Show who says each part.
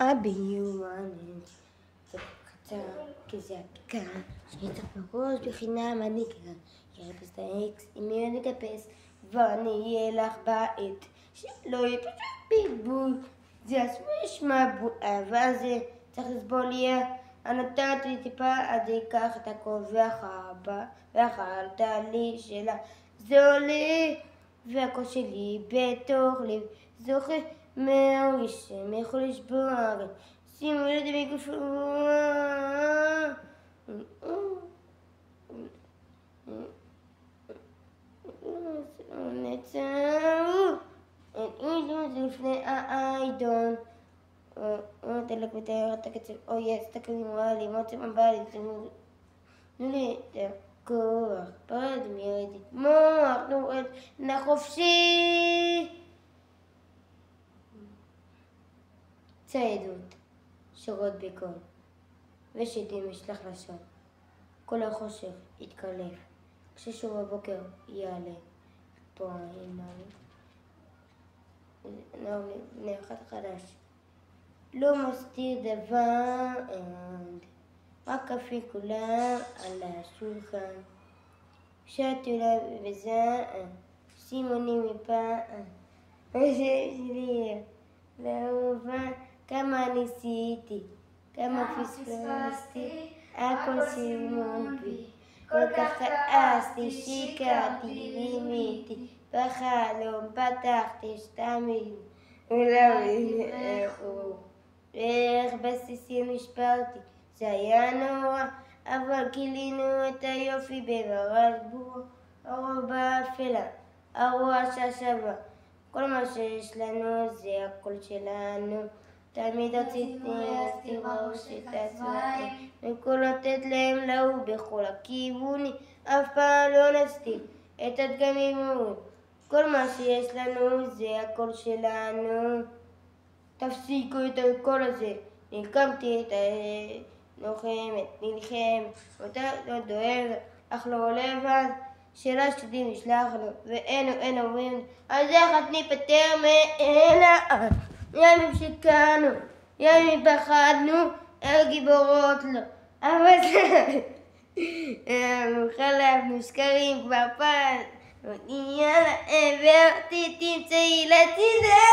Speaker 1: אבי יומנן, זה קצר כזה עתיקה, שניצח בראש בחינם אני כאן, יחפש את האקס, אם אני אגפס, ואני אהיה לך בעת, שלא יהיה פשוט ביבול, זה הסוויש מבועה, ואז צריך לסבול לי, הנותנת לי טיפה עד ייקח את הכל ואכלת לי שלה, זה עולה, והכל שלי בתוך לב, זוכר מהראש יכול לשבור, שימו לי את המיקרופון. זה לפני האיידון. תלק מתאר את הקצב, אוי, תסתכל נראה לי, מה צמא בא לי, תנו לי את הכוח, פרד מיידי, מוח, נו, נחופשי. ציידות, שורות בקול, ושדים ישלח לשון. כל החושך יתקלף, כששוב הבוקר יעלה. פה האימאי, בני אחד חדש. לא מסתיר דבר, רק כפי כולם על השולחן. שתו לה וזעם, שימוני מפעם, שלי, ואהובה, כמה ניסיתי, כמה פספסתי, הכל סימון בי. כל כך כעסתי, שיקרתי, רימיתי, בחלום פתחתי שתמיד, ולא יחו. ואיך בסיסים נשברתי, זה היה נורא, אבל גילינו את היופי במראה בור, הרוע באפלה, הרוע שהשווה. כל מה שיש לנו זה הכל שלנו, תמיד רציתי לראות את הצבעים, וכל לתת להם להוא בכל הכיוונים, אף פעם לא נסתיר את הדגמים ההוא. כל מה שיש לנו זה הכל שלנו, תפסיקו את הקול הזה, נלקמתי את לוחמת, נלחמת, אותה לא דואג, אך לא לבד, שאלה שתדעים נשלח לו, ואין אומרים, אז איך את ניפטר מאלה? ימים שקענו, ימים פחדנו, גיבורות לא, אבל זה, חלפנו שקרים כבר פעם, יאללה, תמצאי לצידה.